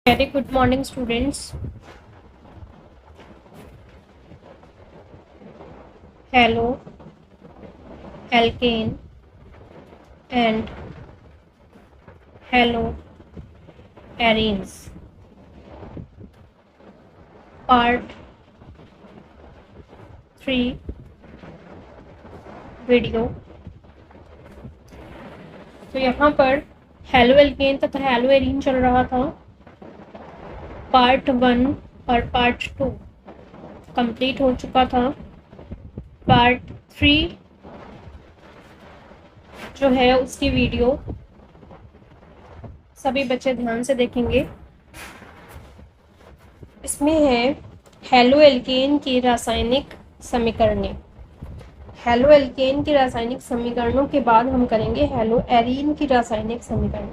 Very good morning, students. Halo, alkane, and haloarenes. Part 3 video. तो यहाँ पर halo alkane तथा हेलो एरीन चल रहा था। पार्ट 1 और पार्ट 2 कंप्लीट हो चुका था। पार्ट 3 जो है उसकी वीडियो सभी बच्चे ध्यान से देखेंगे। इसमें है हेलो एल्केन की रासायनिक समीकरणें। हेलो एल्केन की रासायनिक समीकरणों के बाद हम करेंगे हेलो एरीन की रासायनिक समीकरण।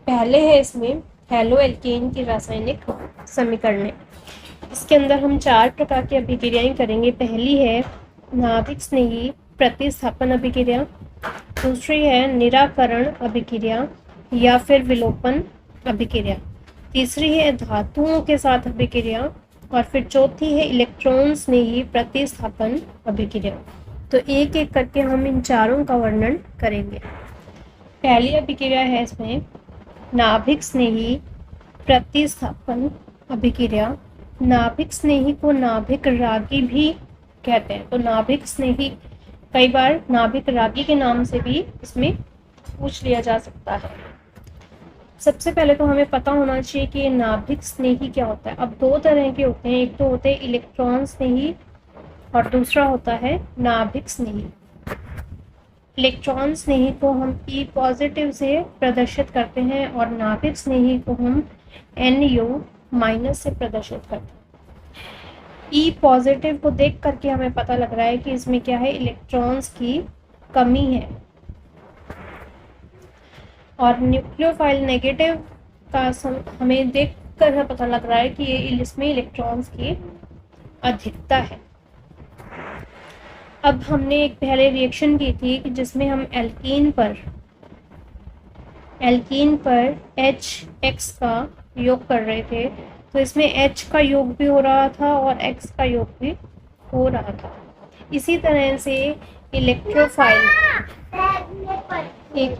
पहले है इसमें हेलो एल्केन की रासायनिक समीकरणें। इसके अंदर हम 4 प्रकार की अभिक्रियाएं करेंगे। पहली है नाभिक स्नेही प्रतिस्थापन अभिक्रिया, दूसरी है निराकरण अभिक्रिया या फिर विलोपन अभिक्रिया, तीसरी है धातुओं के साथ अभिक्रिया और फिर चौथी है इलेक्ट्रॉन स्नेही प्रतिस्थापन अभिक्रिया। तो एक एक करके हम इन चारों का वर्णन करेंगे। पहली अभिक्रिया है इसमें नाभिक स्नेही प्रतिस्थापन अभिक्रिया। नाभिक स्नेही को नाभिक रागी भी कहते हैं। तो नाभिक स्नेही कई बार नाभिक रागी के नाम से भी इसमें पूछ लिया जा सकता है। सबसे पहले तो हमें पता होना चाहिए कि नाभिक स्नेही क्या होता है। अब 2 तरह के होते हैं, एक तो होते हैं इलेक्ट्रॉन स्नेही और दूसरा होता है नाभिक स्नेही। इलेक्ट्रॉन स्नेही को हम E पॉजिटिव से प्रदर्शित करते हैं और नाभिक स्नेही को हम NU- से प्रदर्शित करते हैं। E पॉजिटिव को देख करके हमें पता लग रहा है कि इसमें क्या है, इलेक्ट्रॉन्स की कमी है। और न्यूक्लियोफाइल नेगेटिव का हमें देख कर पता लग रहा है कि ये इसमें इलेक्ट्रॉन्स की अधिकता है। अब हमने एक पहले रिएक्शन की थी कि जिसमें हम एल्कीन पर HX का योग कर रहे थे। तो इसमें H का योग भी हो रहा था और X का योग भी हो रहा था। इसी तरह से एक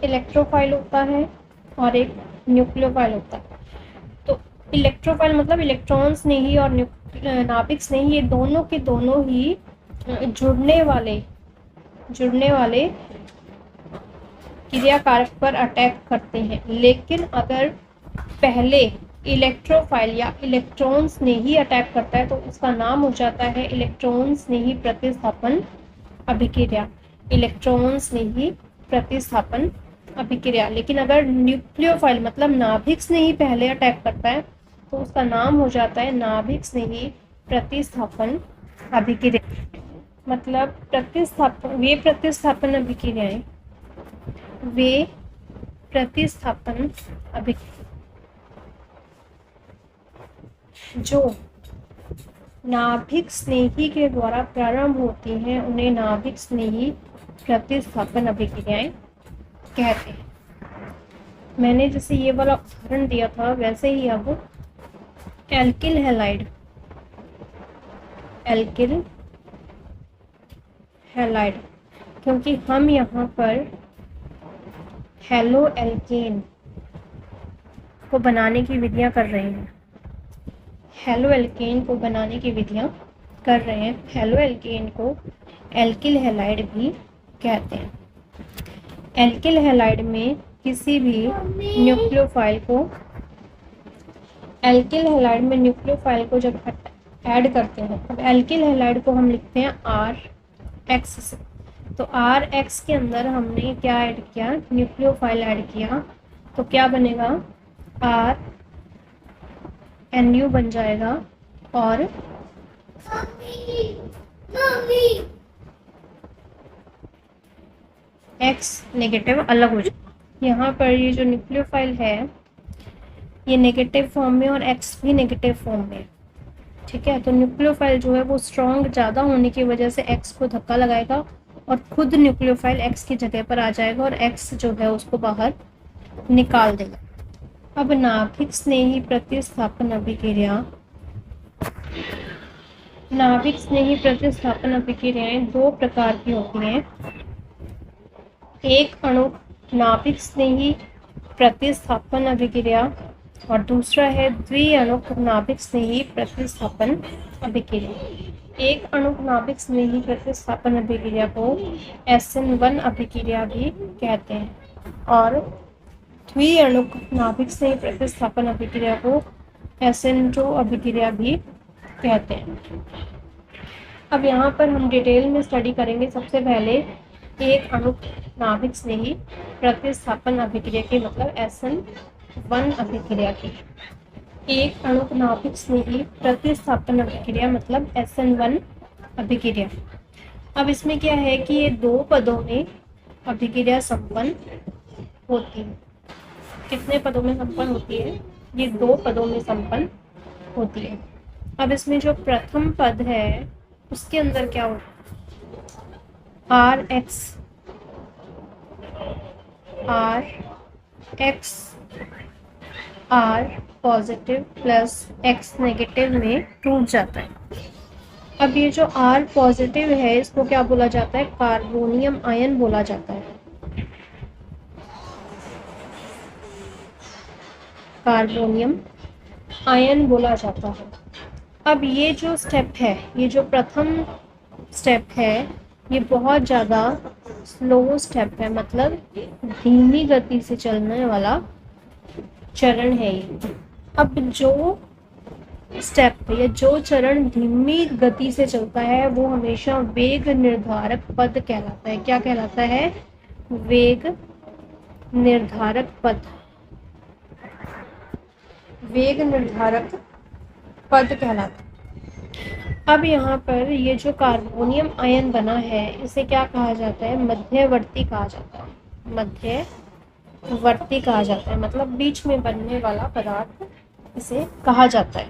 इलेक्ट्रोफाइल होता है और एक न्यूक्लियोफाइल होता है। तो इलेक्ट्रोफाइल मतलब इलेक्ट्रॉन स्नेही और नाभिक स्नेही, ये दोनों के दोनों ही जुड़ने वाले क्रियाकारक पर अटैक करते हैं। लेकिन अगर पहले इलेक्ट्रोफाइल या इलेक्ट्रॉन स्नेही अटैक करता है तो उसका नाम हो जाता है इलेक्ट्रॉन स्नेही प्रतिस्थापन अभिक्रिया। इलेक्ट्रॉन स्नेही प्रतिस्थापन अभिक्रिया। लेकिन अगर न्यूक्लियोफाइल मतलब नाभिक स्नेही पहले अटैक करता है तो उसका नाम हो जाता है नाभिक स्नेही प्रतिस्थापन अभिक्रिया। मतलब वे प्रतिस्थापन अभिक्रिया जो नाभिक स्नेही के द्वारा प्रारंभ होती हैं उन्हें नाभिक स्नेही प्रतिस्थापन अभिक्रियाएं कहते हैं। मैंने जैसे ये वाला उदाहरण दिया था वैसे ही अब एल्किल हैलाइड, क्योंकि हम यहाँ पर हेलो एल्केन को बनाने की विधियाँ कर रहे हैं। हेलो एल्केन को एल्किल हैलाइड भी कहते हैं। एल्किल हैलाइड में किसी भी न्यूक्लियोफाइल को जब ऐड करते हैं, अब एल्किल हैलाइड को हम लिखते हैं RX से। तो RX के अंदर हमने क्या ऐड किया, न्यूक्लियोफाइल ऐड किया। तो क्या बनेगा, RNU बन जाएगा और X नेगेटिव अलग हो जाएगा। यहाँ पर ये जो न्यूक्लियोफाइल है ये नेगेटिव फॉर्म में और X भी नेगेटिव फॉर्म में, ठीक है। तो न्यूक्लियोफाइल जो है वो स्ट्रॉन्ग ज़्यादा होने की वजह से X को धक्का लगाएगा और खुद न्यूक्लियोफाइल X की जगह पर आ जाएगा और X जो है उसको बाहर निकाल देगा। अब नाभिक स्नेही प्रतिस्थापन अभिक्रिया, नाभिक स्नेही प्रतिस्थापन अभिक्रियाएं दो प्रकार की होती हैं। एक अणु नाभिक स्नेही प्रतिस्थापन अभिक्रिया और दूसरा है द्विअणुक नाभिक स्नेही प्रतिस्थापन अभिक्रिया। एक अणुक नाभिक स्नेही प्रतिस्थापन अभिक्रिया को SN1 अभिक्रिया भी कहते हैं और द्विअणुक नाभिक स्नेही प्रतिस्थापन अभिक्रिया को SN2 अभिक्रिया भी कहते हैं। अब यहाँ पर हम डिटेल में स्टडी करेंगे। सबसे पहले एक अणुक नाभिक स्नेही प्रतिस्थापन अभिक्रिया के मतलब SN1 अभिक्रिया की। एक अणुक नाभिक स्नेही प्रतिस्थापन अभिक्रिया मतलब SN1 अभिक्रिया। अब इसमें क्या है कि ये दो पदों में अभिक्रिया संपन्न होती है। कितने पदों में संपन्न होती है? ये दो पदों में संपन्न होती है। अब इसमें जो प्रथम पद है उसके अंदर क्या होता है? R positive plus X negative में टूट जाता है। अब ये जो R पॉजिटिव है इसको क्या बोला जाता है? कार्बोनियम आयन बोला जाता है। कार्बोनियम आयन बोला जाता है। अब ये जो स्टेप है, ये जो प्रथम स्टेप है, ये बहुत ज़्यादा स्लो स्टेप है, मतलब धीमी गति से चलने वाला चरण है ये। अब जो स्टेप या जो चरण धीमी गति से चलता है वो हमेशा वेग निर्धारक पद कहलाता है। क्या कहलाता है? वेग निर्धारक पद। वेग निर्धारक पद कहलाता है। अब यहाँ पर ये जो कार्बोनियम आयन बना है इसे क्या कहा जाता है? मध्यवर्ती कहा जाता है। मध्यवर्ती कहा जाता है, मतलब बीच में बनने वाला पदार्थ इसे कहा जाता है।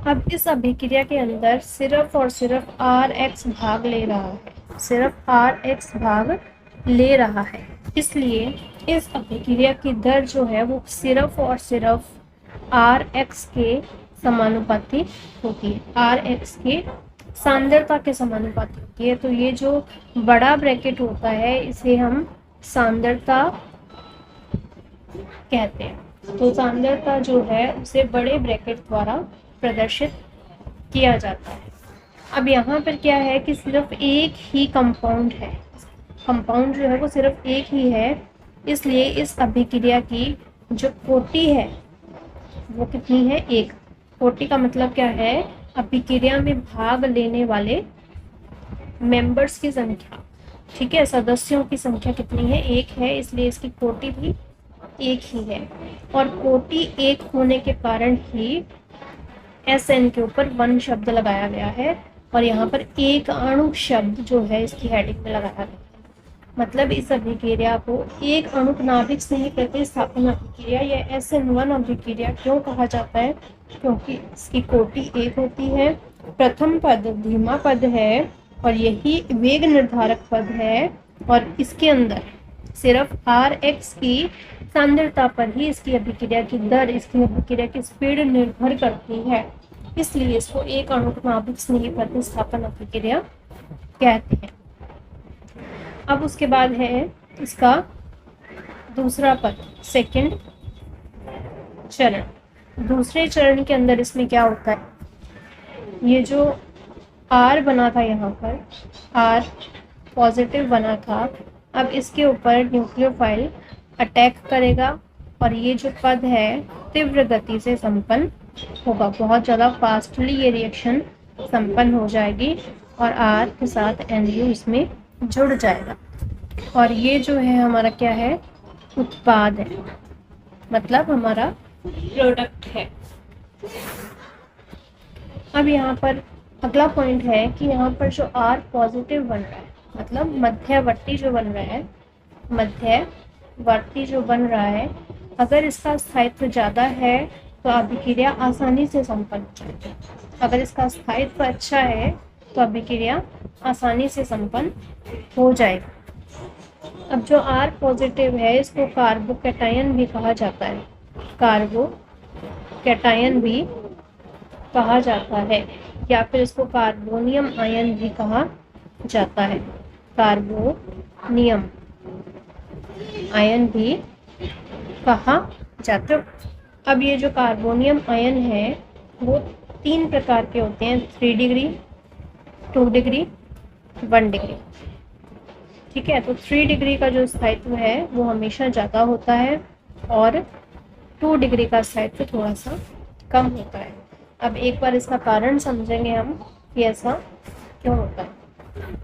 अब इस अभिक्रिया के अंदर सिर्फ और सिर्फ RX भाग ले रहा है, सिर्फ RX भाग ले रहा है। इसलिए इस अभिक्रिया की दर जो है वो सिर्फ और सिर्फ RX के समानुपाती होती है, RX के सांद्रता के समानुपाती होती है। तो ये जो बड़ा ब्रैकेट होता है इसे हम सांद्रता कहते हैं। तो सांद्रता जो है उसे बड़े ब्रैकेट द्वारा प्रदर्शित किया जाता है। अब यहाँ पर क्या है कि सिर्फ एक ही कंपाउंड है, कंपाउंड जो है वो सिर्फ एक ही है, इसलिए इस अभिक्रिया की जो कोटि है वो कितनी है? एक। कोटि का मतलब क्या है? अभिक्रिया में भाग लेने वाले मेंबर्स की संख्या, ठीक है, सदस्यों की संख्या कितनी है? एक है, इसलिए इसकी कोटि भी एक ही है। और कोटि एक होने के कारण ही SN के ऊपर 1 शब्द लगाया गया है और यहाँ पर एक अणु शब्द जो है इसकी हेडिंग में लगाया गया है। मतलब इस अभिक्रिया को एक अणुक नाभिक स्नेही प्रतिस्थापन अभिक्रिया या SN1 अभिक्रिया क्यों कहा जाता है? क्योंकि इसकी कोटि एक होती है, प्रथम पद धीमा पद है और यही वेग निर्धारक पद है और इसके अंदर सिर्फ RX की सांद्रता पर ही इसकी अभिक्रिया की दर, इसकी अभिक्रिया की स्पीड निर्भर करती है। इसलिए इसको एक अणुक नाभिक स्नेही प्रतिस्थापन अभिक्रिया कहते हैं। अब उसके बाद है इसका दूसरा पद, सेकंड चरण। दूसरे चरण के अंदर इसमें क्या होता है? ये जो R बना था, यहाँ पर R पॉजिटिव बना था, अब इसके ऊपर न्यूक्लियोफाइल अटैक करेगा और ये जो पद है तीव्र गति से संपन्न होगा, बहुत ज़्यादा फास्टली ये रिएक्शन संपन्न हो जाएगी और R के साथ NU इसमें जुड़ जाएगा और ये जो है हमारा क्या है? उत्पाद है, मतलब हमारा प्रोडक्ट है। अब यहाँ पर अगला पॉइंट है कि यहाँ पर जो R पॉजिटिव बन रहा है, मतलब मध्यवर्ती जो बन रहा है, मध्यवर्ती जो बन रहा है, अगर इसका स्थायित्व ज़्यादा है तो अभिक्रिया आसानी से संपन्न हो जाएगी। अगर इसका स्थायित्व अच्छा है तो अभिक्रिया आसानी से संपन्न हो जाएगी। अब जो R पॉजिटिव है इसको कार्बोकैटायन भी कहा जाता है। कार्बो कैटायन भी कहा जाता है, या फिर इसको कार्बोनियम आयन भी कहा जाता है। कार्बोनियम आयन भी कहा जाता है। अब ये जो कार्बोनियम आयन है वो 3 प्रकार के होते हैं, 3 डिग्री, 2 डिग्री, 1 डिग्री। ठीक है, तो 3 डिग्री का जो स्थायित्व है वो हमेशा ज़्यादा होता है और 2 डिग्री का स्थायित्व थोड़ा सा कम होता है। अब एक बार इसका कारण समझेंगे हम कि ऐसा क्यों होता है।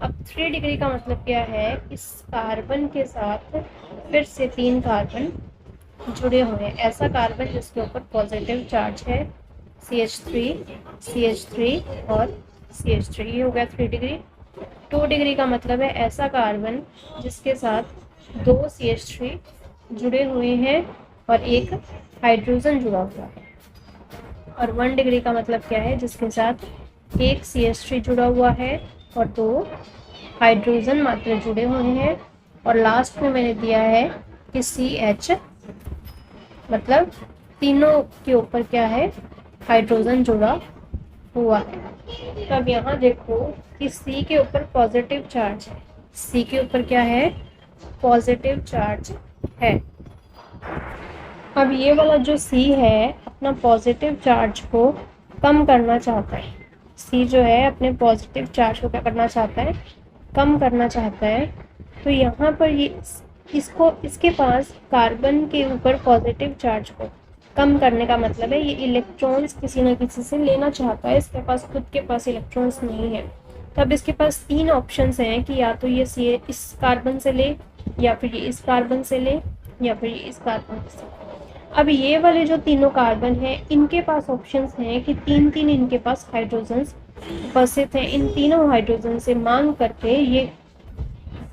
अब 3 डिग्री का मतलब क्या है, इस कार्बन के साथ फिर से 3 कार्बन जुड़े हुए हैं। ऐसा कार्बन जिसके ऊपर पॉजिटिव चार्ज है, CH3, CH3 और CH3, ये हो गया 3 डिग्री। 2 डिग्री का मतलब है ऐसा कार्बन जिसके साथ 2 CH3 जुड़े हुए हैं और एक हाइड्रोजन जुड़ा हुआ है। और 1 डिग्री का मतलब क्या है, जिसके साथ एक CH3 जुड़ा हुआ है और 2 हाइड्रोजन मात्र जुड़े हुए हैं। और लास्ट में मैंने दिया है कि CH, मतलब तीनों के ऊपर क्या है, हाइड्रोजन जुड़ा हुआ है। तो अब यहाँ देखो कि C के ऊपर पॉजिटिव चार्ज है, C के ऊपर क्या है, पॉजिटिव चार्ज है। अब ये वाला जो C है अपना पॉजिटिव चार्ज को कम करना चाहता है। C जो है अपने पॉजिटिव चार्ज को क्या करना चाहता है, कम करना चाहता है। तो यहाँ पर ये इसके पास कार्बन के ऊपर पॉजिटिव चार्ज को कम करने का मतलब है ये इलेक्ट्रॉन्स किसी न किसी से लेना चाहता है। इसके पास खुद के पास इलेक्ट्रॉन्स नहीं है। तब इसके पास 3 ऑप्शंस हैं कि या तो ये इस कार्बन से ले, या फिर ये इस कार्बन से ले, या फिर ये इस कार्बन से। अब ये वाले जो तीनों कार्बन हैं इनके पास ऑप्शंस हैं कि 3-3 इनके पास हाइड्रोजन्स उपस्थित हैं। इन तीनों हाइड्रोजन से मांग करके ये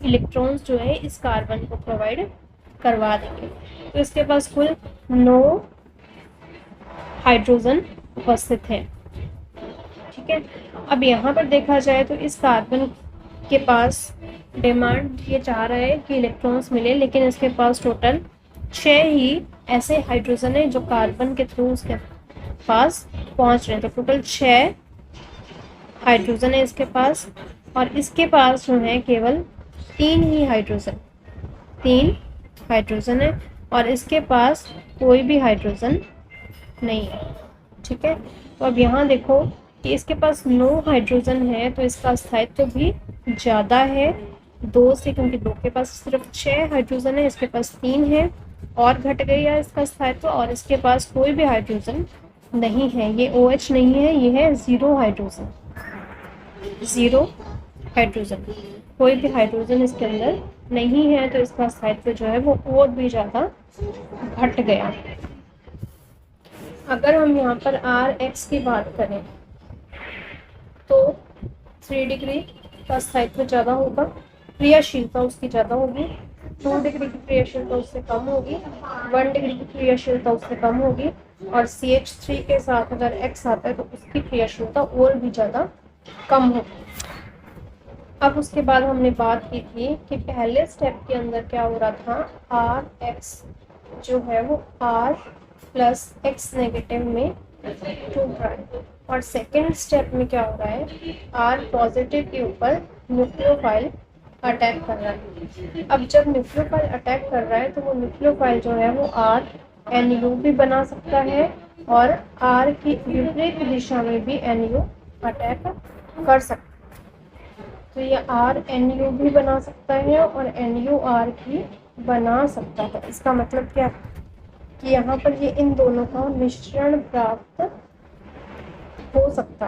इलेक्ट्रॉन्स जो है इस कार्बन को प्रोवाइड करवा देंगे। तो इसके पास कुल 9 हाइड्रोजन उपस्थित हैं। ठीक है, अब यहाँ पर देखा जाए तो इस कार्बन के पास डिमांड ये चाह रहा है कि इलेक्ट्रॉन्स मिले, लेकिन इसके पास टोटल 6 ही ऐसे हाइड्रोजन है जो कार्बन के थ्रू उसके पास पहुँच रहे हैं। तो टोटल 6 हाइड्रोजन है इसके पास, और इसके पास जो है केवल 3 ही हाइड्रोजन, 3 हाइड्रोजन है, और इसके पास कोई भी हाइड्रोजन नहीं है। ठीक है, तो अब यहाँ देखो कि इसके पास 9 हाइड्रोजन है तो इसका स्थायित्व भी ज़्यादा है 2 से, क्योंकि 2 के पास सिर्फ 6 हाइड्रोजन है, इसके पास 3 है और घट गई है इसका स्थायित्व, और इसके पास कोई भी हाइड्रोजन नहीं है। ये OH नहीं है, ये है 0 हाइड्रोजन, 0 हाइड्रोजन, कोई भी हाइड्रोजन इसके अंदर नहीं है। तो इसका स्थायित्व जो है वो और भी ज़्यादा घट गया। अगर हम यहाँ पर Rx की बात करें तो 3 डिग्री का स्थायित्व ज़्यादा होगा, क्रियाशीलता उसकी ज़्यादा होगी। 2 डिग्री की क्रियाशीलता उससे कम होगी, 1 डिग्री की क्रियाशीलता उससे कम होगी, और CH3 के साथ अगर X आता है तो उसकी क्रियाशीलता और भी ज़्यादा कम होगी। अब उसके बाद हमने बात की थी कि पहले स्टेप के अंदर क्या हो रहा था, Rx जो है वो R प्लस X नेगेटिव में टूट रहा है, और सेकेंड स्टेप में क्या हो रहा है, R पॉजिटिव के ऊपर न्यूक्लियोफाइल अटैक कर रहा है। अब जब न्यूक्लियोफाइल अटैक कर रहा है तो वो न्यूक्लियोफाइल जो है वो RNU भी बना सकता है, और R की विपरीत दिशा में भी NU अटैक कर सकता है। तो ये RNU भी बना सकता है और NUR भी बना सकता है। इसका मतलब क्या है कि यहाँ पर ये इन दोनों का मिश्रण प्राप्त हो सकता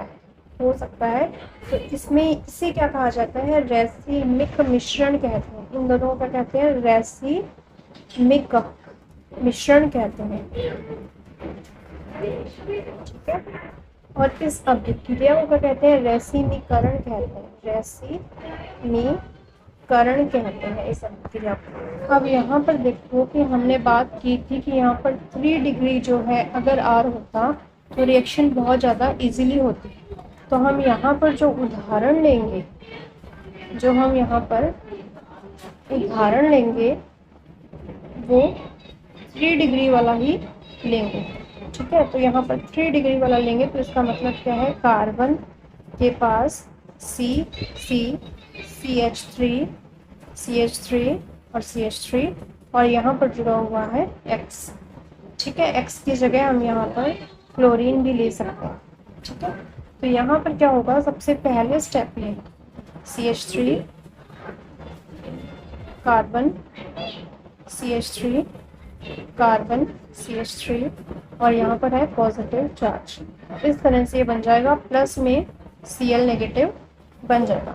है। तो इसमें इसे क्या कहा जाता है, रैसीमिक मिश्रण कहते हैं। इन दोनों का कहते हैं रैसीमिक मिश्रण कहते हैं। ठीक है, और इस अभिक्रिया को क्या कहते हैं, रैसीमीकरण कहते हैं, रैसीमीकरण कहते हैं इस अभिक्रिया को। अब यहाँ पर देखो कि हमने बात की थी कि यहाँ पर 3 डिग्री जो है अगर R होता तो रिएक्शन बहुत ज़्यादा इजीली होती। तो हम यहाँ पर जो उदाहरण लेंगे, वो 3 डिग्री वाला ही लेंगे। ठीक है, तो यहाँ पर 3 डिग्री वाला लेंगे तो इसका मतलब क्या है, कार्बन के पास CH3 और CH3 और यहाँ पर जुड़ा हुआ है X। ठीक है, X की जगह हम यहाँ पर क्लोरीन भी ले सकते हैं। ठीक है, तो यहाँ पर क्या होगा, सबसे पहले स्टेप में CH3 carbon CH3 carbon CH3 और यहाँ पर है पॉजिटिव चार्ज। इस तरह से ये बन जाएगा, प्लस में Cl नेगेटिव बन जाएगा।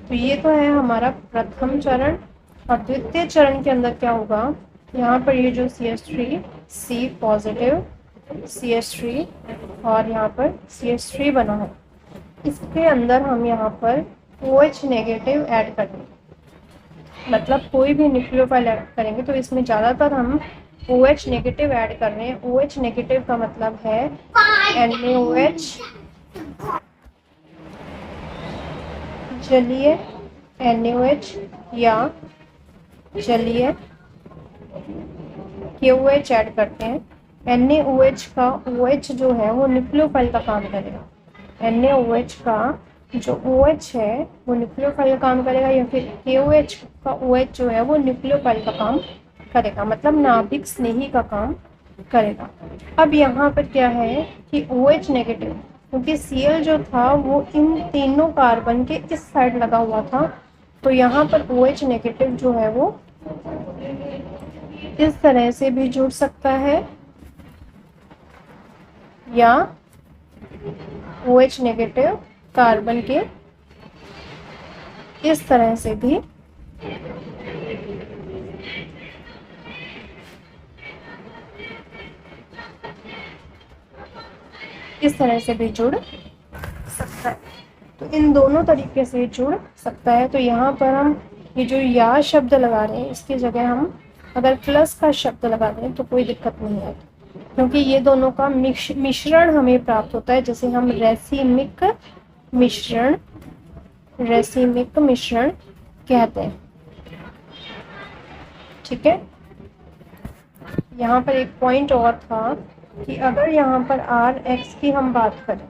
तो ये तो है हमारा प्रथम चरण। और द्वितीय चरण के अंदर क्या होगा, यहाँ पर ये जो CH3 C पॉजिटिव CH3 और यहाँ पर CH3 बना है, इसके अंदर हम यहाँ पर OH नेगेटिव ऐड करेंगे। मतलब कोई भी न्यूक्लियोफाइल ऐड करेंगे तो इसमें ज़्यादातर हम OH नेगेटिव ऐड कर रहे हैं। OH नेगेटिव का मतलब है NaOH जलीय NaOH या जलीय KOH ऐड करते हैं। NaOH का OH जो है वो न्यूक्लियोफाइल का काम करेगा। NaOH का जो OH है वो न्यूक्लियोफाइल का काम करेगा, या फिर KOH का OH जो है वो न्यूक्लियोफाइल का काम करेगा, मतलब नाभिक स्नेही का काम करेगा। अब यहाँ पर क्या है कि OH नेगेटिव, क्योंकि Cl जो था वो इन तीनों कार्बन के इस साइड लगा हुआ था, तो यहाँ पर OH नेगेटिव जो है वो इस तरह से भी जुड़ सकता है, या OH नेगेटिव कार्बन के इस तरह से भी जुड़ सकता है। तो इन दोनों तरीके से जुड़ सकता है। तो यहाँ पर हम ये जो या शब्द लगा रहे हैं, इसकी जगह हम अगर प्लस का शब्द लगा दें तो कोई दिक्कत नहीं है, क्योंकि ये दोनों का मिश्रण हमें प्राप्त होता है, जैसे हम रैसिमिक मिश्रण कहते हैं। ठीक है, यहाँ पर एक पॉइंट और था कि अगर यहाँ पर RX की हम बात करें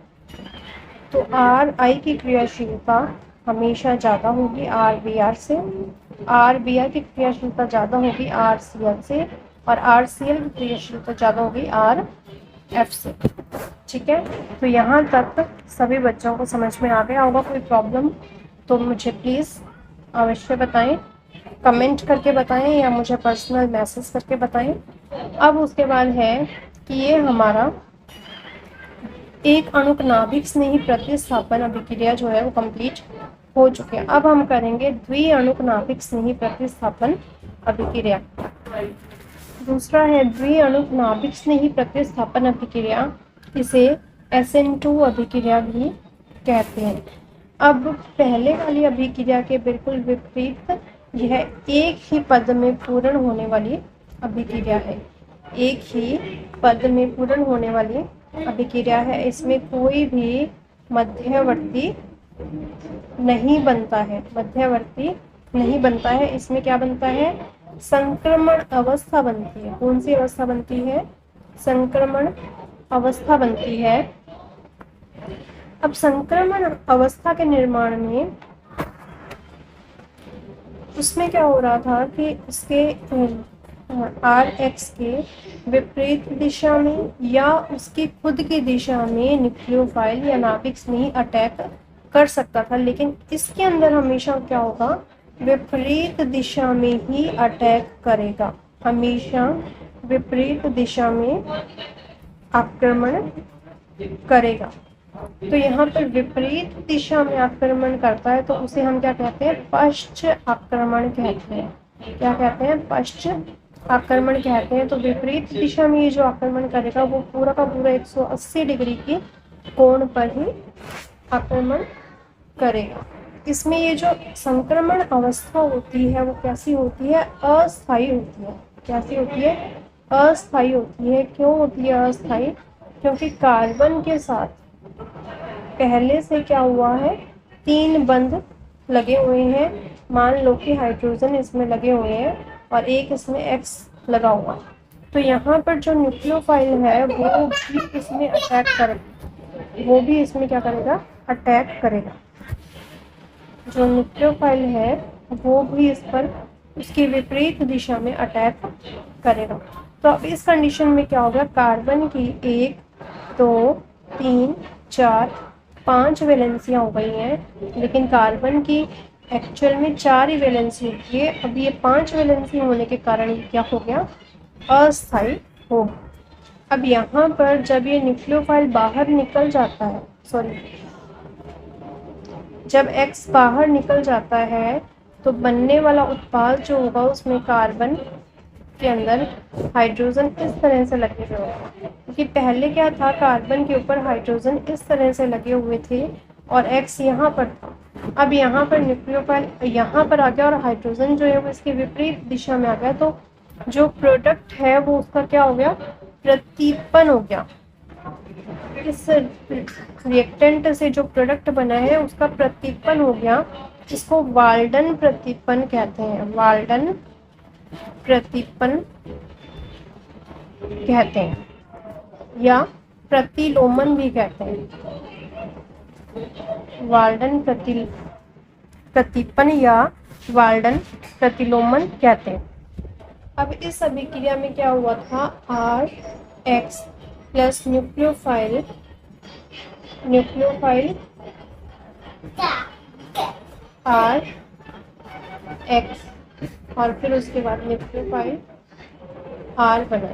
तो RI की क्रियाशीलता हमेशा ज़्यादा होगी RBr से, RBr की क्रियाशीलता ज़्यादा होगी RCl से, और RCl की क्रियाशीलता ज़्यादा होगी RF से। ठीक है, तो यहाँ तक सभी बच्चों को समझ में आ गया होगा। कोई प्रॉब्लम तो मुझे प्लीज़ अवश्य बताएं, कमेंट करके बताएं या मुझे पर्सनल मैसेज करके बताएं। अब उसके बाद है कि ये हमारा एक अणुक नाभिक स्नेही प्रतिस्थापन अभिक्रिया जो है वो कंप्लीट हो चुके हैं। अब हम करेंगे द्विअणुक नाभिक स्नेही प्रतिस्थापन अभिक्रिया। दूसरा है द्विअणुक नाभिक स्नेही प्रतिस्थापन अभिक्रिया, इसे SN2 अभिक्रिया भी कहते हैं। अब पहले वाली अभिक्रिया के बिल्कुल विपरीत यह एक ही पद में पूर्ण होने वाली अभिक्रिया है। एक ही पद में पूर्ण होने वाली अभिक्रिया है। इसमें कोई भी मध्यवर्ती नहीं बनता है, इसमें क्या बनता है, संक्रमण अवस्था बनती है। कौन सी अवस्था बनती है, संक्रमण अवस्था बनती है। अब संक्रमण अवस्था के निर्माण में उसमें क्या हो रहा था कि उसके RX के विपरीत दिशा में या उसकी खुद की दिशा में न्यूक्लियोफाइल या नाभिक स्नेही अटैक कर सकता था, लेकिन इसके अंदर हमेशा क्या होगा, विपरीत दिशा में ही अटैक करेगा, हमेशा विपरीत दिशा में आक्रमण करेगा। तो यहाँ पर विपरीत दिशा में आक्रमण करता है तो उसे हम क्या कहते हैं, पश्च आक्रमण कहते हैं। क्या कहते हैं, पश्च आक्रमण कहते हैं। तो विपरीत दिशा में ये जो आक्रमण करेगा वो पूरा का पूरा 180 डिग्री की कोण पर ही आक्रमण करेगा। इसमें ये जो संक्रमण अवस्था होती है वो कैसी होती है, अस्थायी होती है। कैसी होती है, अस्थायी होती है। क्यों होती है अस्थायी, क्योंकि कार्बन के साथ पहले से क्या हुआ है, 3 बंध लगे हुए हैं। मान लो कि हाइड्रोजन इसमें लगे हुए हैं और एक इसमें X लगा हुआ है। तो यहाँ पर जो न्यूक्लियोफाइल है वो भी इसमें अटैक करेगा, वो भी इसमें क्या करेगा, अटैक करेगा। जो न्यूक्लियोफाइल है वो भी इस पर उसकी विपरीत दिशा में अटैक करेगा। तो अब इस कंडीशन में क्या होगा, कार्बन की 1 2 3 4 5 वैलेंसियाँ हो गई हैं, लेकिन कार्बन की एक्चुअल में 4 ही वैलेंसी होती है। अब ये 5 वैलेंसी होने के कारण क्या हो गया, अस्थायी हो। अब यहाँ पर जब ये न्यूक्लियोफाइल बाहर निकल जाता है, जब X बाहर निकल जाता है तो बनने वाला उत्पाद जो होगा उसमें कार्बन के अंदर हाइड्रोजन इस तरह से लगे हुए होगा, क्योंकि पहले क्या था, कार्बन के ऊपर हाइड्रोजन इस तरह से लगे हुए थे और X यहाँ पर था। अब यहाँ पर न्यूक्लियोफाइल यहाँ पर आ गया और हाइड्रोजन जो है वो इसके विपरीत दिशा में आ गया, तो जो प्रोडक्ट है वो उसका क्या हो गया, प्रतीपन हो गया। इस रिएक्टेंट से जो प्रोडक्ट बना है उसका प्रतीपन हो गया। इसको वाल्डन प्रतीपन कहते हैं, वाल्डन प्रतीपन कहते हैं या प्रतिलोमन भी कहते हैं, वाल्डन प्रतीपन या वाल्डन प्रतिलोमन कहते हैं। अब इस अभिक्रिया में क्या हुआ था, RX प्लस न्यूक्लियोफाइल RX और फिर उसके बाद न्यूक्लियोफाइल R बना।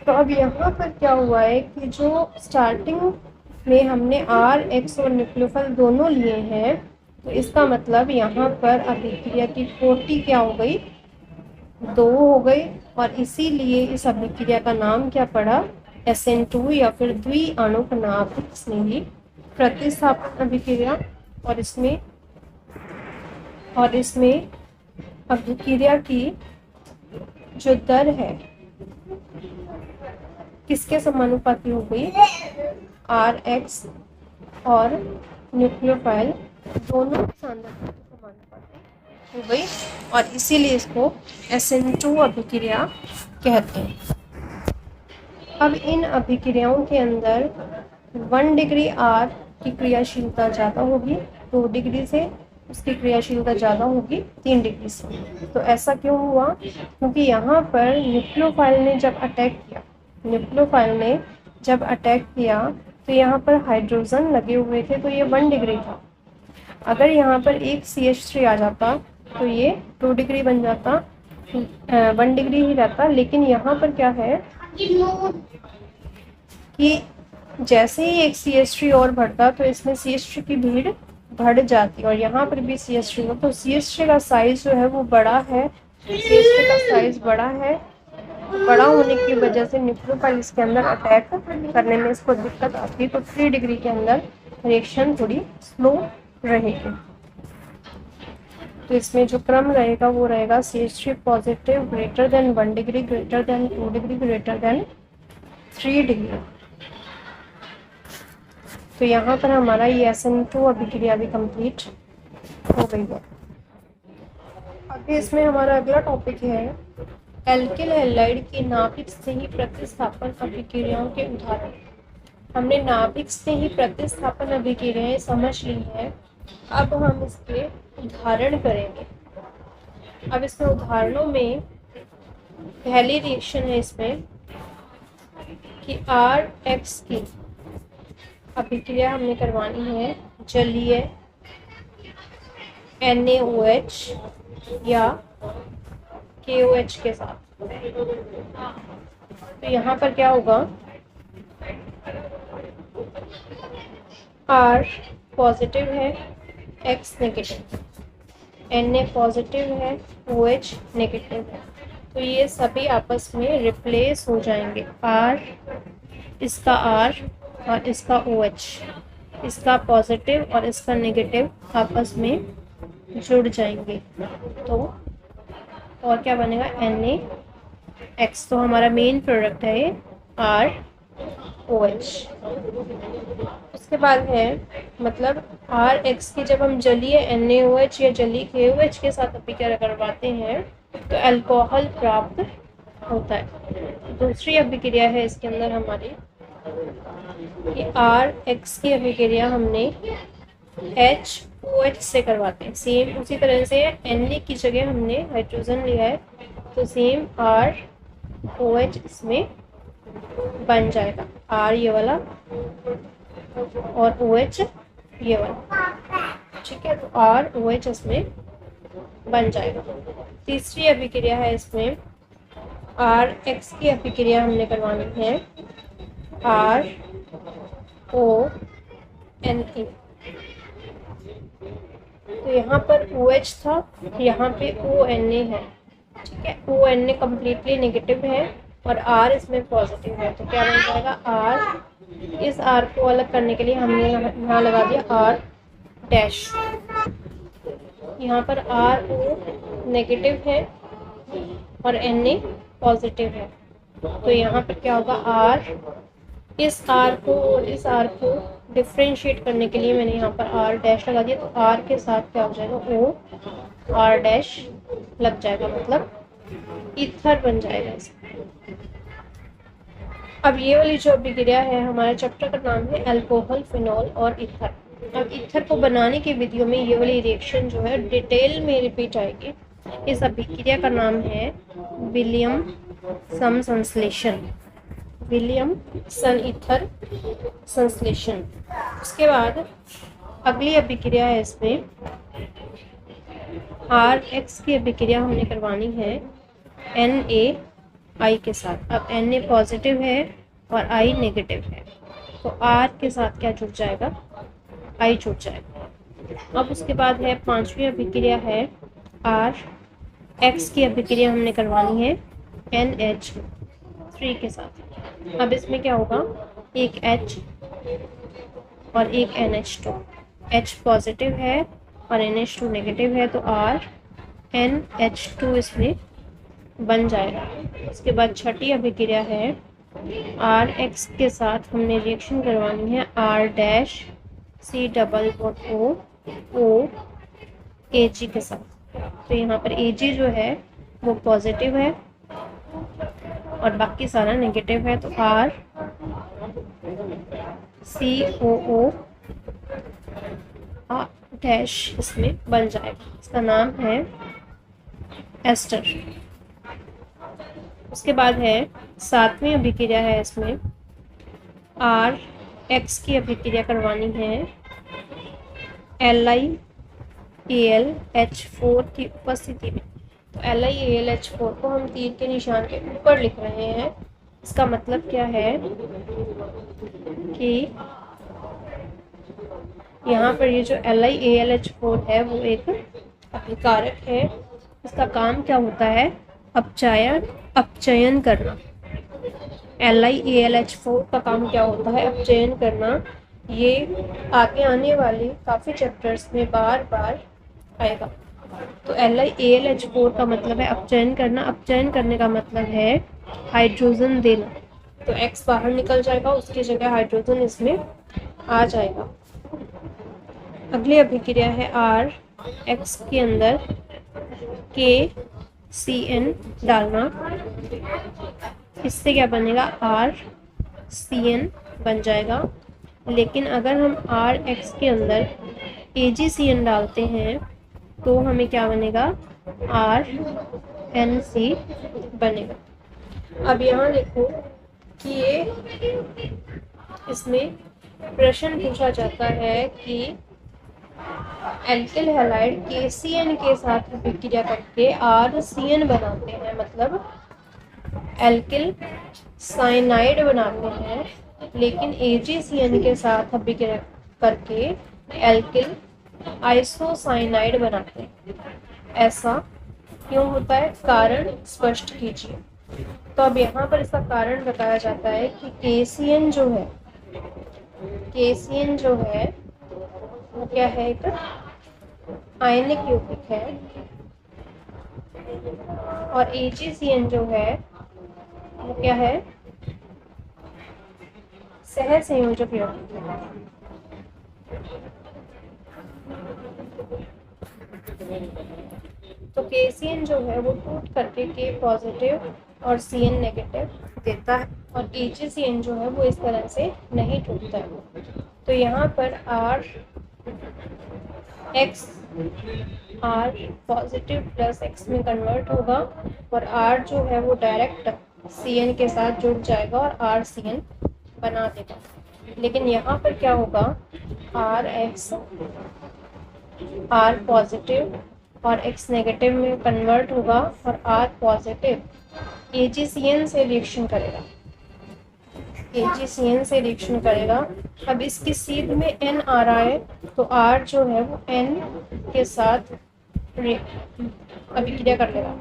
तो अब यहाँ पर क्या हुआ है कि जो स्टार्टिंग में हमने RX और न्यूक्लियोफाइल दोनों लिए हैं, तो इसका मतलब यहाँ पर अभिक्रिया की कोटि क्या हो गई, 2 हो गई, और इसीलिए इस अभिक्रिया का नाम क्या पड़ा, SN2 या फिर द्विअणुक नाभिक स्नेही प्रतिस्थापन अभिक्रिया। और इसमें अभिक्रिया की जो दर है किसके समानुपाती हो गई, RX और न्यूक्लियोफाइल दोनों सांद्रता के समानुपाती हो गई, और इसीलिए इसको SN2 अभिक्रिया कहते हैं। अब इन अभिक्रियाओं के अंदर 1 डिग्री R की क्रियाशीलता ज़्यादा होगी 2 डिग्री से, उसकी क्रियाशीलता ज़्यादा होगी 3 डिग्री से। तो ऐसा क्यों हुआ, क्योंकि यहाँ पर न्यूक्लियोफाइल ने जब अटैक किया तो यहाँ पर हाइड्रोजन लगे हुए थे, तो ये 1 डिग्री था। अगर यहाँ पर एक CH3 आ जाता तो ये 2 डिग्री बन जाता, 1 डिग्री ही रहता। लेकिन यहाँ पर क्या है कि जैसे ही एक CH3 और बढ़ता तो इसमें CH3 की भीड़ बढ़ जाती, और यहाँ पर भी CH3 हो, तो CH3 का साइज जो है वो बड़ा है, CH3 का साइज बड़ा है, बड़ा होने की वजह से न्यूक्लियोफाइल इसके अंदर अटैक करने में इसको दिक्कत आती है। तो 3 डिग्री के अंदर रिएक्शन थोड़ी स्लो रहेगी। तो इसमें जो क्रम रहेगा वो रहेगा CH3 positive greater than 1 degree, greater than 2 degree, greater than 3 degree. तो यहाँ पर हमारा ये SN2 अभिक्रिया भी कंप्लीट हो गई है। अभी इसमें हमारा अगला टॉपिक है एल्किल हैलाइड की नाभिक से ही प्रतिस्थापन अभिक्रियाओं के उदाहरण। हमने नाभिक से ही प्रतिस्थापन अभिक्रियाएं समझ ली हैं, अब हम इसके उदाहरण करेंगे। अब इसमें उदाहरणों में पहली रिएक्शन है इसमें कि RX की अभिक्रिया हमने करवानी है जलीय NaOH या KOH के साथ। तो यहाँ पर क्या होगा, R पॉजिटिव है, X नेगेटिव, Na पॉजिटिव है, OH नेगेटिव है, तो ये सभी आपस में रिप्लेस हो जाएंगे। R, इसका R और इसका OH, इसका पॉजिटिव और इसका नेगेटिव आपस में जुड़ जाएंगे। तो और क्या बनेगा, NaX। तो हमारा मेन प्रोडक्ट है ये ROH। उसके बाद है मतलब RX की जब हम जलीय NaOH या जलीय KOH के साथ अभिक्रिया करवाते हैं तो अल्कोहल प्राप्त होता है। दूसरी अभिक्रिया है इसके अंदर हमारी कि आर एक्स की अभिक्रिया हमने एच ओ एच से करवाते हैं। सेम उसी तरह से एन की जगह हमने हाइड्रोजन लिया है, तो सेम आर ओ एच इसमें बन जाएगा। आर ये वाला और ओ एच ये वाला, ठीक है। तो आर ओ एच इसमें बन जाएगा। तीसरी अभिक्रिया है इसमें आर एक्स की अभिक्रिया हमने करवानी है आर ओ एन ए। तो यहाँ पर OH था, यहाँ पे ONA है, ठीक है। ONA कम्प्लीटली नेगेटिव है और R इसमें पॉजिटिव है, तो क्या बन जाएगा R। इस R को अलग करने के लिए हमने यहाँ लगा दिया R डैश। यहाँ पर RO नेगेटिव है और Na पॉजिटिव है, तो यहाँ पर क्या होगा R। इस R को और इस R को डिफ्रेंशिएट करने के लिए मैंने यहाँ पर R डैश लगा दिया, तो R के साथ क्या हो जाएगा O R डैश लग जाएगा, मतलब ईथर बन जाएगा इसका। अब ये वाली जो अभिक्रिया है, हमारे चैप्टर का नाम है अल्कोहल, फिनॉल और ईथर। अब ईथर को बनाने की विधियों में ये वाली रिएक्शन जो है डिटेल में रिपीट आएगी। इस अभिक्रिया का नाम है विलियम सम संश्लेषण, विलियम सन ईथर संश्लेषण। उसके बाद अगली अभिक्रिया है इसमें आर एक्स की अभिक्रिया हमने करवानी है Na I के साथ। अब Na पॉजिटिव है और I नेगेटिव है, तो R के साथ क्या जुड़ जाएगा I जुड़ जाएगा। अब उसके बाद है पांचवी अभिक्रिया है आर एक्स की अभिक्रिया हमने करवानी है NH3 के साथ। अब इसमें क्या होगा, एक H और एक NH2। H पॉजिटिव है और NH2 नेगेटिव है, तो R NH2 इसमें बन जाएगा। उसके बाद छठी अभिक्रिया है आर एक्स के साथ हमने रिएक्शन करवानी है R dash C double O O Ag के साथ। तो यहाँ पर Ag जो है वो पॉजिटिव है और बाकी सारा नेगेटिव है, तो R COO डैश इसमें बन जाएगा। इसका नाम है एस्टर। उसके बाद है सातवीं अभिक्रिया है इसमें आर एक्स की अभिक्रिया करवानी है LiAlH4 की उपस्थिति में। तो LiAlH4 को हम तीर के निशान के ऊपर लिख रहे हैं। इसका मतलब क्या है कि यहाँ पर ये जो LiAlH4 है वो एक अभिकारक है। इसका काम क्या होता है, अपचयन करना। LiAlH4 का काम क्या होता है, अपचयन करना। ये आगे आने वाले काफ़ी चैप्टर्स में बार बार आएगा। तो LiAlH4 का मतलब है अपचयन करना। अपचयन करने का मतलब है हाइड्रोजन देना। तो X बाहर निकल जाएगा, उसकी जगह हाइड्रोजन इसमें आ जाएगा। अगली अभिक्रिया है आर एक्स के अंदर KCN डालना। इससे क्या बनेगा, RCN बन जाएगा। लेकिन अगर हम RX के अंदर AgCN डालते हैं तो हमें क्या बनेगा, RNC बनेगा। अब यहाँ देखो कि ये इसमें प्रश्न पूछा जाता है कि एल्किल हैलाइड KCN के साथ अभिक्रिया करके RCN बनाते हैं, मतलब एल्किल साइनाइड बनाते हैं, लेकिन AgCN के साथ अभिक्रिया करके एल्किल आइसोसाइनाइड बनाते हैं। ऐसा क्यों होता है, कारण स्पष्ट कीजिए। तो अब यहाँ पर इसका कारण बताया जाता है कि KCN जो है वो क्या है, एक आयनिक यौगिक है और AgCN जो है वो क्या है, सहसंयोजक यौगिक है। तो KCN जो है वो टूट करके K पॉजिटिव और Cn नेगेटिव देता है, और AgCN जो है वो इस तरह से नहीं टूटता है। तो यहाँ पर X R positive plus X में कन्वर्ट होगा, और R जो है वो डायरेक्ट Cn के साथ जुड़ जाएगा और RCN बना देगा। लेकिन यहाँ पर क्या होगा, RX R पॉजिटिव और X नेगेटिव में कन्वर्ट होगा, और R पॉजिटिव AgCN से रिएक्शन करेगा, AgCN से रिएक्शन करेगा। अब इसकी सीध में N आ रहा है, तो R जो है वो N के साथ अभिक्रिया कर लेगा,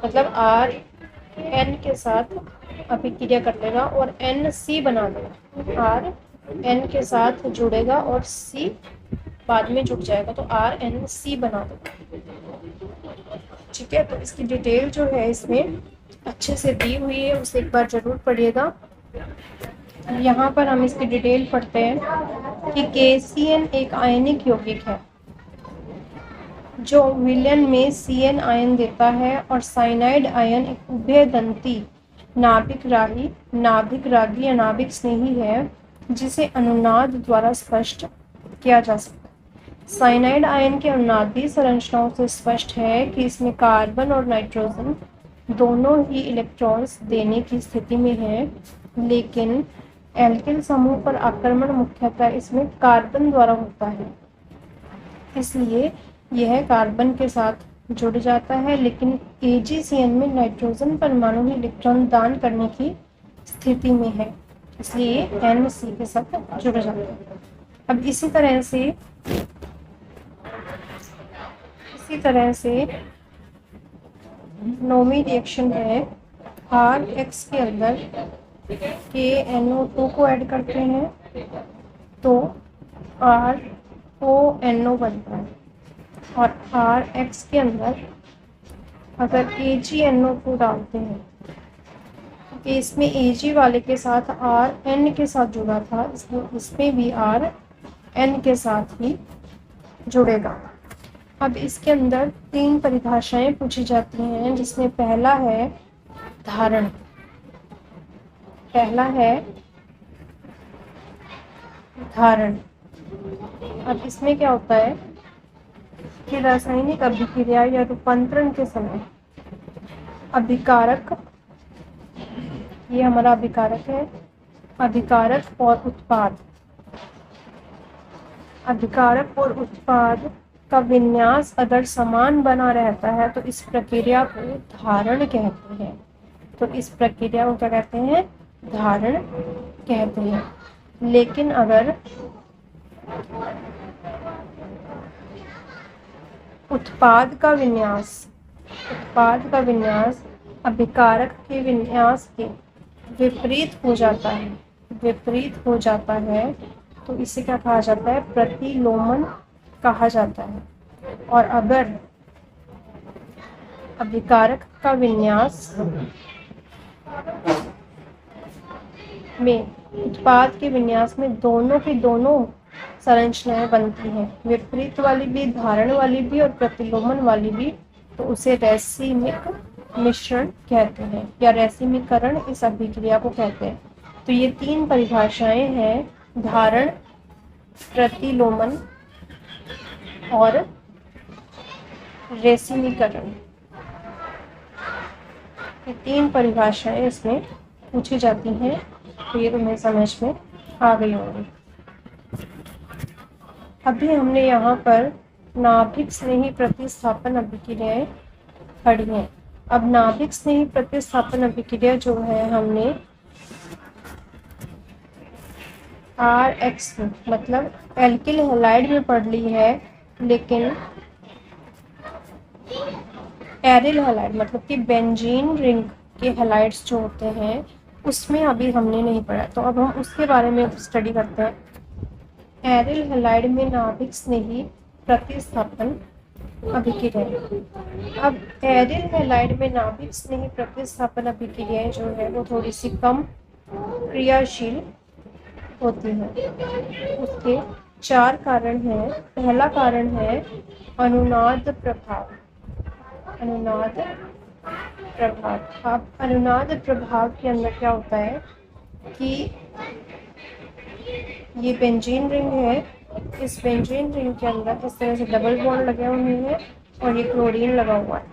मतलब R N के साथ अभिक्रिया कर लेगा और NC बना देगा। R N के साथ जुड़ेगा और C बाद में जुड़ जाएगा, तो RNC बना देगा। ठीक है, तो इसकी डिटेल जो है इसमें अच्छे से दी हुई है, उसे एक बार जरूर पढ़िएगा। यहाँ पर हम इसकी डिटेल पढ़ते हैं कि KCN एक आयनिक यौगिक है जो विलयन में Cn आयन देता है, और साइनाइड आयन एक उभयदंती नाभिक रागी या नाभिक स्नेही है जिसे अनुनाद द्वारा स्पष्ट किया जा सकता है। साइनाइड आयन के अनुनादी संरचनाओं से स्पष्ट है कि इसमें कार्बन और नाइट्रोजन दोनों ही इलेक्ट्रॉन्स देने की स्थिति में है, लेकिन एल्किल समूह पर आक्रमण मुख्यतः इसमें कार्बन द्वारा होता है, इसलिए यह कार्बन के साथ जुड़ जाता है, लेकिन AgCN में नाइट्रोजन परमाणु ही इलेक्ट्रॉन दान करने की स्थिति में है, इसलिए NC के साथ जुड़ जाता है। अब इसी तरह से नौवीं रिएक्शन है, RX के अंदर KNO2 को ऐड करते हैं तो RONO बनता है, और RX के अंदर अगर AgNO2 डालते हैं, क्योंकि इसमें Ag वाले के साथ RN के साथ जुड़ा था, इसलिए इसमें भी RN के साथ ही जुड़ेगा। अब इसके अंदर 3 परिभाषाएं पूछी जाती हैं, जिसमें पहला है धारण, अब इसमें क्या होता है कि रासायनिक अभिक्रिया या रूपांतरण के समय अभिकारक, ये हमारा अभिकारक है, अभिकारक और उत्पाद का विन्यास अगर समान बना रहता है तो इस प्रक्रिया को धारण कहते हैं। तो इस प्रक्रिया को क्या कहते हैं, धारण कहते हैं। लेकिन अगर उत्पाद का विन्यास अभिकारक के विन्यास के विपरीत हो जाता है तो इसे क्या कहा जाता है, प्रतिलोमन कहा जाता है। और अगर अभिकारक का विन्यास में उत्पाद के विन्यास में दोनों की दोनों संरचनाएं बनती हैं, विपरीत वाली भी, धारण वाली भी और प्रतिलोमन वाली भी, तो उसे रैसीमिक मिश्रण कहते हैं या रैसीमीकरण इस अभिक्रिया को कहते हैं। तो ये 3 परिभाषाएं हैं, धारण, प्रतिलोमन और रैसीमीकरण। ये 3 परिभाषाएं इसमें पूछी जाती हैं, तो ये तुम्हें समझ में आ गई होंगी। अभी हमने यहाँ पर नाभिक स्नेही प्रतिस्थापन अभिक्रियाएं पढ़ी हैं। अब नाभिक स्नेही प्रतिस्थापन अभिक्रिया जो है हमने RX मतलब एल्किल हैलाइड में पढ़ ली है, लेकिन एरिल हैलाइड मतलब कि बेंजीन रिंग के हैलाइड्स जो होते हैं उसमें अभी हमने नहीं पढ़ा, तो अब हम उसके बारे में स्टडी करते हैं। एरिल हैलाइड में नाभिक स्नेही प्रतिस्थापन अभिक्रिया। अब एरिल हैलाइड में नाभिक स्नेही प्रतिस्थापन अभिक्रियाएं जो है वो थोड़ी सी कम क्रियाशील होती हैं। उसके 4 कारण हैं। पहला कारण है अनुनाद प्रभाव। अब अनुनाद प्रभाव के अंदर क्या होता है कि ये बेंजीन रिंग है, इस बेंजीन रिंग के अंदर इस तरह से डबल बॉन्ड लगे हुए हैं और ये क्लोरीन लगा हुआ है।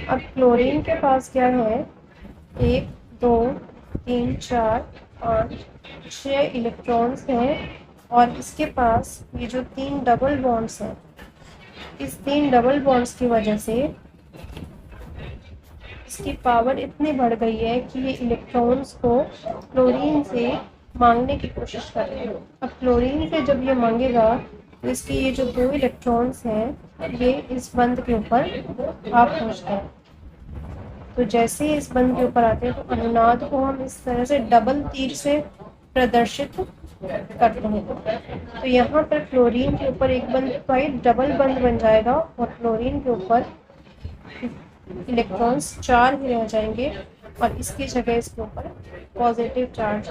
अब क्लोरीन के पास क्या है, 1 2 3 4 5 6 इलेक्ट्रॉन्स हैं और इसके पास ये जो 3 डबल बॉन्ड्स हैं, इस 3 डबल बॉन्ड्स की वजह से इसकी पावर इतनी बढ़ गई है कि ये इलेक्ट्रॉन्स को क्लोरीन से मांगने की कोशिश कर रहे हैं। अब क्लोरीन से जब ये मांगेगा तो इसके ये जो 2 इलेक्ट्रॉन्स हैं ये इस बंद के ऊपर आ पहुँचते हैं। तो जैसे ही इस बंद के ऊपर आते हैं तो अनुनाद को हम इस तरह से डबल तीर से प्रदर्शित करते हैं। तो यहाँ पर क्लोरीन के ऊपर एक बंद का ही डबल बंद बन जाएगा और क्लोरीन के ऊपर इलेक्ट्रॉन्स 4 ही रह जाएंगे और इसकी जगह इसके ऊपर पॉजिटिव चार्ज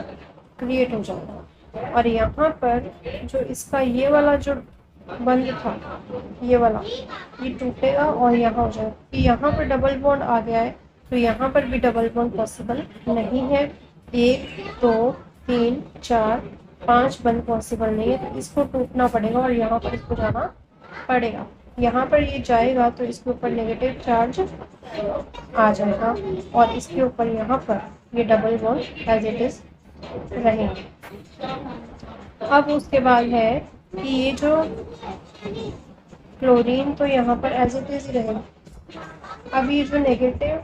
क्रिएट हो जाएगा। और यहाँ पर जो इसका ये वाला जो बंद था, ये वाला, ये टूटेगा और यहाँ हो जाएगा। यहाँ पर डबल बॉन्ड आ गया है तो यहाँ पर भी डबल बॉन्ड पॉसिबल नहीं है। 1 2 3 4 5 बंद पॉसिबल नहीं है, तो इसको टूटना पड़ेगा और यहाँ पर इसको जाना पड़ेगा। यहाँ पर ये जाएगा तो इसके ऊपर नेगेटिव चार्ज आ जाएगा और इसके ऊपर यहाँ पर ये double bond as it is रहेंगे। अब उसके बाद है कि ये जो क्लोरीन तो यहाँ पर एज इट इज रहेगा। अब ये जो नेगेटिव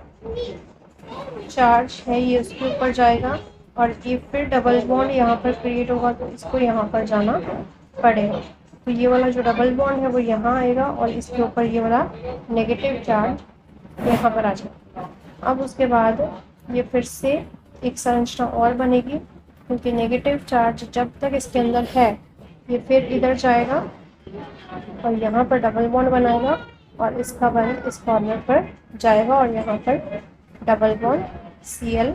चार्ज है ये उसके ऊपर जाएगा और ये फिर डबल बॉन्ड यहाँ पर क्रिएट होगा तो इसको यहाँ पर जाना पड़ेगा। तो ये वाला जो डबल बॉन्ड है वो यहाँ आएगा और इसके ऊपर ये वाला नेगेटिव चार्ज यहाँ पर आ जाएगा। अब उसके बाद ये फिर से एक संरचना और बनेगी क्योंकि नेगेटिव चार्ज जब तक इसके अंदर है ये फिर इधर जाएगा और यहाँ पर डबल बॉन्ड बनाएगा और इसका बंद इस कॉर्नर पर जाएगा और यहाँ पर डबल बॉन्ड Cl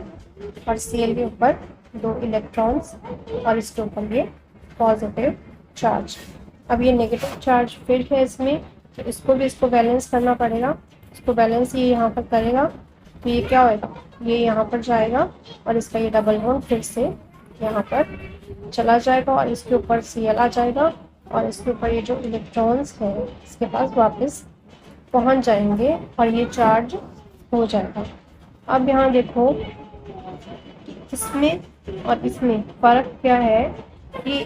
और Cl के ऊपर 2 इलेक्ट्रॉन्स और इसके ऊपर ये पॉजिटिव चार्ज। अब ये नेगेटिव चार्ज फिर है इसमें तो इसको बैलेंस करना पड़ेगा। इसको बैलेंस ये यहाँ पर करेगा तो ये क्या होएगा, ये यहाँ पर जाएगा और इसका ये डबल बॉन्ड फिर से यहाँ पर चला जाएगा और इसके ऊपर Cl आ जाएगा और इसके ऊपर ये जो इलेक्ट्रॉन्स हैं इसके पास वापस पहुँच जाएंगे और ये चार्ज हो जाएगा। अब यहाँ देखो इसमें और इसमें फ़र्क क्या है कि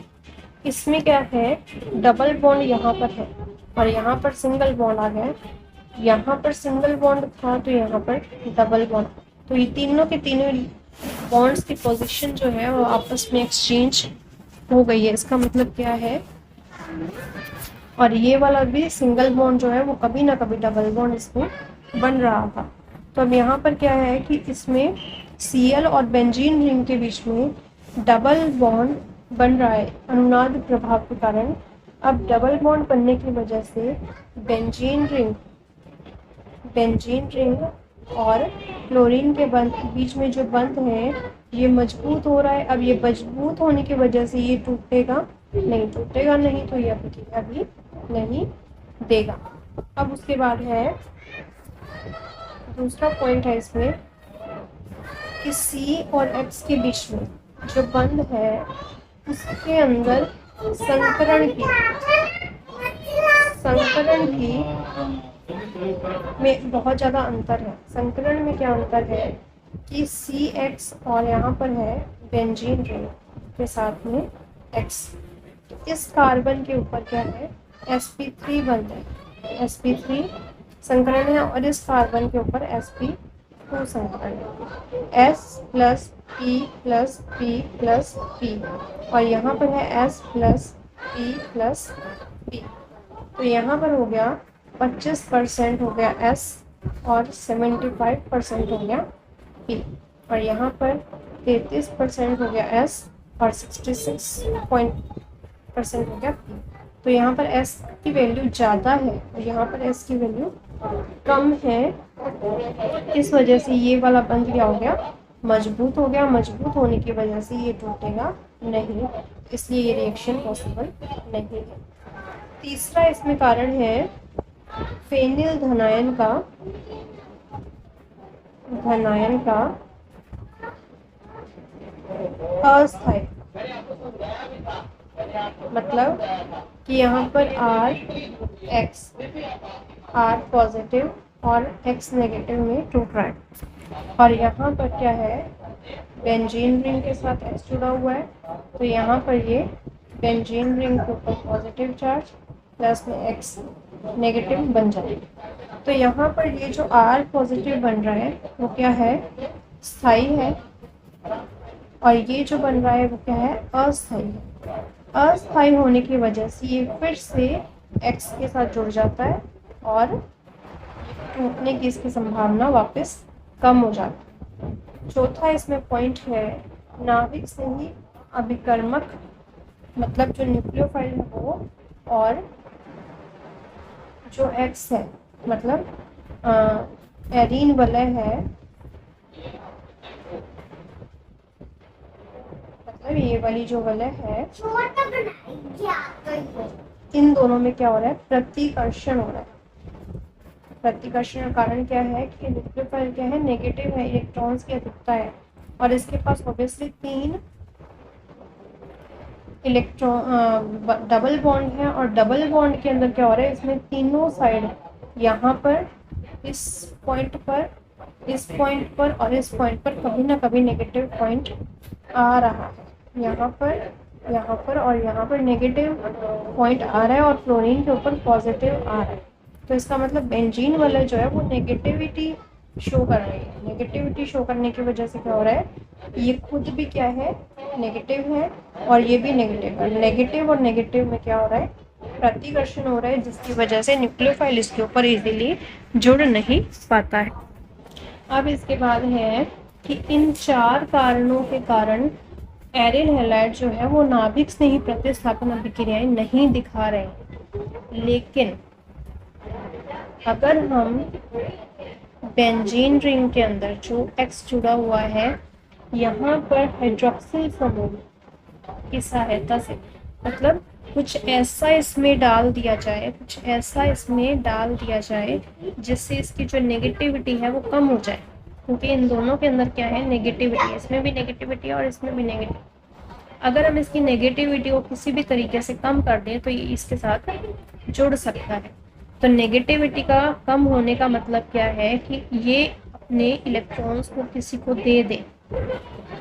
इसमें क्या है, डबल बॉन्ड यहाँ पर है और यहाँ पर सिंगल बॉन्ड आ गया। यहाँ पर सिंगल बॉन्ड था तो यहाँ पर डबल बॉन्ड, तो ये तीनों के तीनों बॉन्ड्स की पोजीशन जो है वो आपस में एक्सचेंज हो गई है। इसका मतलब क्या है, और ये वाला भी सिंगल बॉन्ड जो है वो कभी ना कभी डबल बॉन्ड इसमें बन रहा था। तो अब यहाँ पर क्या है कि इसमें Cl और बेंजीन रिंग के बीच में डबल बॉन्ड बन रहा है अनुनाद प्रभाव के कारण। अब डबल बॉन्ड बनने की वजह से बेंजीन रिंग और क्लोरीन के बीच में जो बंध है ये मजबूत हो रहा है। अब ये मजबूत होने की वजह से ये टूटेगा नहीं तो ये अभिक्रिया भी नहीं देगा। अब उसके बाद है दूसरा पॉइंट है इसमें कि C और X के बीच में जो बंध है उसके अंदर संकरण की में बहुत ज़्यादा अंतर है। संकरण में क्या अंतर है कि CX और यहाँ पर है बेंजीन रिंग के साथ में X, इस कार्बन के ऊपर क्या है sp3 बंध है, sp3 संकरण है और इस कार्बन के ऊपर sp2 संकरण है, S plus P plus P plus P और यहाँ पर है S plus P plus P। तो यहाँ पर हो गया 25% हो गया S और 75% हो गया P और यहाँ पर 33% हो गया S और 66% हो गया P। तो यहाँ पर S की वैल्यू ज़्यादा है और यहाँ पर S की वैल्यू कम है। इस वजह से ये वाला बंध क्या हो गया, मजबूत हो गया। मजबूत होने की वजह से ये टूटेगा नहीं, इसलिए ये रिएक्शन पॉसिबल नहीं है। तीसरा इसमें कारण है फेनिल धनायन का घनायन का अस्थायी, मतलब कि यहाँ पर R पॉजिटिव और X नेगेटिव में टूट रहा है। और यहाँ पर क्या है, बेंजीन रिंग के साथ X जुड़ा हुआ है, तो यहाँ पर ये बेंजीन रिंग के ऊपर पॉजिटिव चार्ज प्लस में X नेगेटिव बन जाएगा। तो यहाँ पर ये जो R पॉजिटिव बन रहा है वो क्या है, स्थायी है, और ये जो बन रहा है वो क्या है, अस्थायी है। अस्थायी होने की वजह से ये फिर से X के साथ जुड़ जाता है और टूटने की इसकी संभावना वापस कम हो जाती है। चौथा इसमें पॉइंट है, नाभिक से ही अभिकर्मक, मतलब जो न्यूक्लियोफाइल है वो, और जो X है मतलब एरीन वलय है, मतलब ये वाली जो वलय है, इन दोनों में क्या हो रहा है, प्रतिकर्षण हो रहा है। प्रतिकर्षण का कारण क्या है कि न्यूक्लियोफाइल क्या है, नेगेटिव है, इलेक्ट्रॉन्स की अधिकता है, और इसके पास ऑब्वियसली 3 इलेक्ट्रॉन डबल बॉन्ड है, और डबल बॉन्ड के अंदर क्या हो रहा है, इसमें तीनों साइड, यहाँ पर, इस पॉइंट पर, इस पॉइंट पर और इस पॉइंट पर कभी ना कभी नेगेटिव पॉइंट आ रहा है। यहाँ पर और यहाँ पर नेगेटिव पॉइंट आ रहा है, और फ्लोरीन के ऊपर पॉजिटिव आ रहा है। तो इसका मतलब बेंजीन वाला जो है वो नेगेटिविटी शो कर रही है। नेगेटिविटी शो करने की वजह से क्या हो रहा है, ये खुद भी क्या है, नेगेटिव है, और ये भी नेगेटिव है। नेगेटिव और नेगेटिव में क्या हो रहा है, प्रतिकर्षण हो रहा है, जिसकी वजह से न्यूक्लियोफाइल इसके ऊपर इजीली जुड़ नहीं पाता है। अब इसके बाद है कि इन 4 कारणों के कारण एरिल हैलाइड जो है वो नाभिक से ही प्रतिस्थापन अभिक्रियाएं नहीं दिखा रहे। लेकिन अगर हम बेंजीन रिंग के अंदर जो X जुड़ा हुआ है, यहाँ पर हाइड्रोक्सिल समूह की सहायता से, मतलब कुछ ऐसा इसमें डाल दिया जाए जिससे इसकी जो नेगेटिविटी है वो कम हो जाए, क्योंकि इन दोनों के अंदर क्या है, नेगेटिविटी, इसमें भी नेगेटिविटी और इसमें भी नेगेटिव। अगर हम इसकी नेगेटिविटी को किसी भी तरीके से कम कर दें तो ये इसके साथ जुड़ सकता है। तो नेगेटिविटी का कम होने का मतलब क्या है कि ये अपने इलेक्ट्रॉन्स को किसी को दे दे,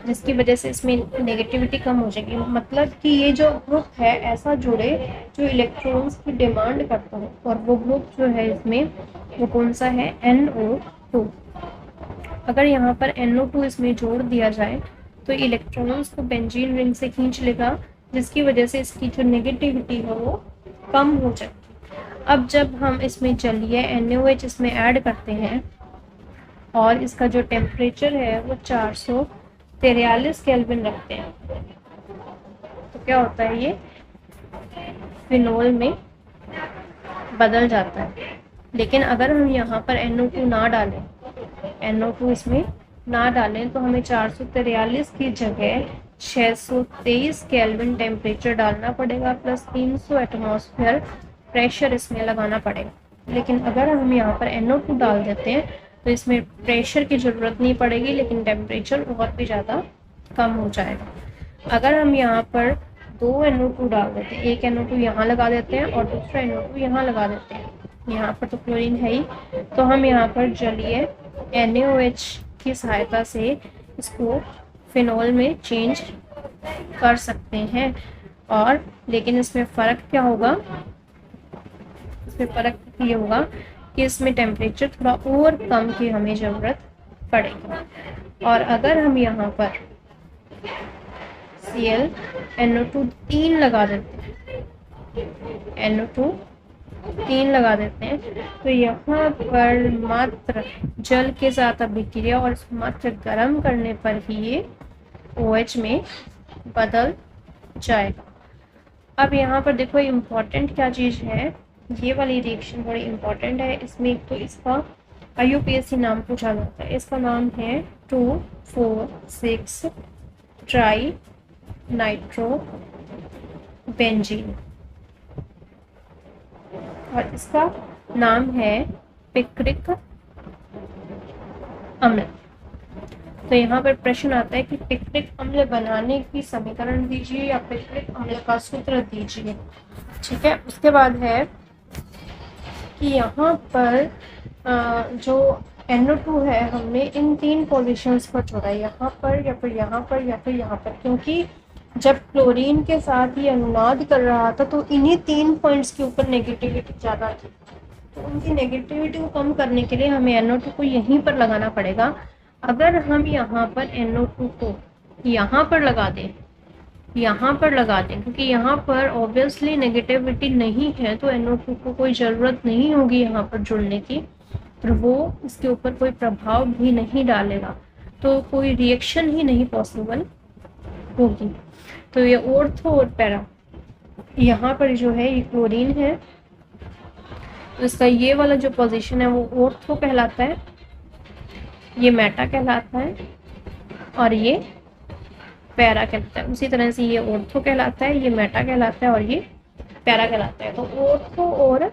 जिसकी वजह से इसमें नेगेटिविटी कम हो जाएगी। मतलब कि ये जो ग्रुप है ऐसा जुड़े जो इलेक्ट्रॉन्स की डिमांड करता हो, और वो ग्रुप जो है इसमें वो कौन सा है, NO2। अगर यहाँ पर NO2 इसमें जोड़ दिया जाए तो इलेक्ट्रॉन्स को बेंजीन रिंग से खींच लेगा, जिसकी वजह से इसकी जो नेगेटिविटी है वो कम हो जाएगी। अब जब हम इसमें जलीय NaOH इसमें ऐड करते हैं और इसका जो टेम्परेचर है वो 443 केल्विन रखते हैं, तो क्या होता है, ये फिनोल में बदल जाता है। लेकिन अगर हम यहाँ पर NO2 ना डालें, NO2 इसमें ना डालें, तो हमें 443 की जगह 623 केल्विन टेम्परेचर डालना पड़ेगा, प्लस 300 एटमॉस्फेयर प्रेशर इसमें लगाना पड़ेगा। लेकिन अगर हम यहाँ पर NO2 डाल देते हैं तो इसमें प्रेशर की ज़रूरत नहीं पड़ेगी, लेकिन टेम्परेचर बहुत भी ज़्यादा कम हो जाएगा। अगर हम यहाँ पर 2 NO2 डाल देते हैं, एक NO2 यहाँ लगा देते हैं और दूसरा NO2 यहाँ लगा देते हैं, यहाँ पर तो क्लोरीन है ही, तो हम यहाँ पर जलीय NaOH की सहायता से इसको फिनोल में चेंज कर सकते हैं। और लेकिन इसमें फ़र्क क्या होगा, इसमें फ़र्क ये होगा कि इसमें टेम्परेचर थोड़ा और कम की हमें ज़रूरत पड़ेगी। और अगर हम यहाँ पर NO2 3 लगा देते हैं, NO2 3 लगा देते हैं, तो यहाँ पर मात्र जल के साथ अभिक्रिया और मात्र गर्म करने पर ही ये OH में बदल जाएगा। अब यहाँ पर देखो इम्पॉर्टेंट क्या चीज़ है, ये वाली रिएक्शन बड़ी इम्पॉर्टेंट है। इसमें एक तो इसका IUPAC नाम पूछा जाता है, इसका नाम है 2,4,6 ट्राई नाइट्रो बेंजीन, और इसका नाम है पिक्रिक अम्ल। तो यहाँ पर प्रश्न आता है कि पिक्रिक अम्ल बनाने की समीकरण दीजिए या पिक्रिक अम्ल का सूत्र दीजिए। ठीक है, उसके बाद है कि यहाँ पर जो NO2 है हमने इन 3 पोजीशंस पर जोड़ा, यहाँ पर या फिर यहाँ पर या फिर यहाँ पर, क्योंकि जब क्लोरीन के साथ ये अनुनाद कर रहा था तो इन्हीं 3 पॉइंट्स के ऊपर नेगेटिविटी ज़्यादा थी। तो उनकी नेगेटिविटी को कम करने के लिए हमें NO2 को यहीं पर लगाना पड़ेगा। अगर हम यहाँ पर NO2 को यहाँ पर लगा दें, क्योंकि यहाँ पर ऑब्वियसली नेगेटिविटी नहीं है तो NO2 को कोई ज़रूरत नहीं होगी यहाँ पर जुड़ने की, और वो इसके ऊपर कोई प्रभाव भी नहीं डालेगा, तो कोई रिएक्शन ही नहीं पॉसिबल होगी। तो ये ऑर्थो और पैरा, यहाँ पर जो है ये क्लोरीन है, तो इसका ये वाला जो पोजीशन है वो ऑर्थो कहलाता है, ये मेटा कहलाता है और ये पैरा कहलाता है। उसी तरह से ये ऑर्थो कहलाता है, ये मेटा कहलाता है और ये पैरा कहलाता है। तो ऑर्थो और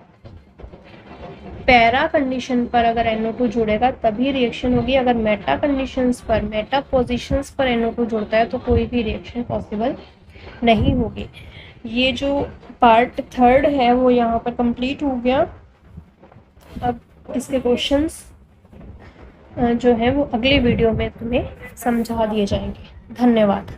पैरा कंडीशन पर अगर NO2 जुड़ेगा तभी रिएक्शन होगी। अगर मेटा कंडीशंस पर, मेटा पोजीशंस पर NO2 जुड़ता है तो कोई भी रिएक्शन पॉसिबल नहीं होगी। ये जो पार्ट 3 है वो यहाँ पर कंप्लीट हो गया। अब इसके क्वेश्चंस जो है वो अगले वीडियो में तुम्हें समझा दिए जाएंगे। धन्यवाद।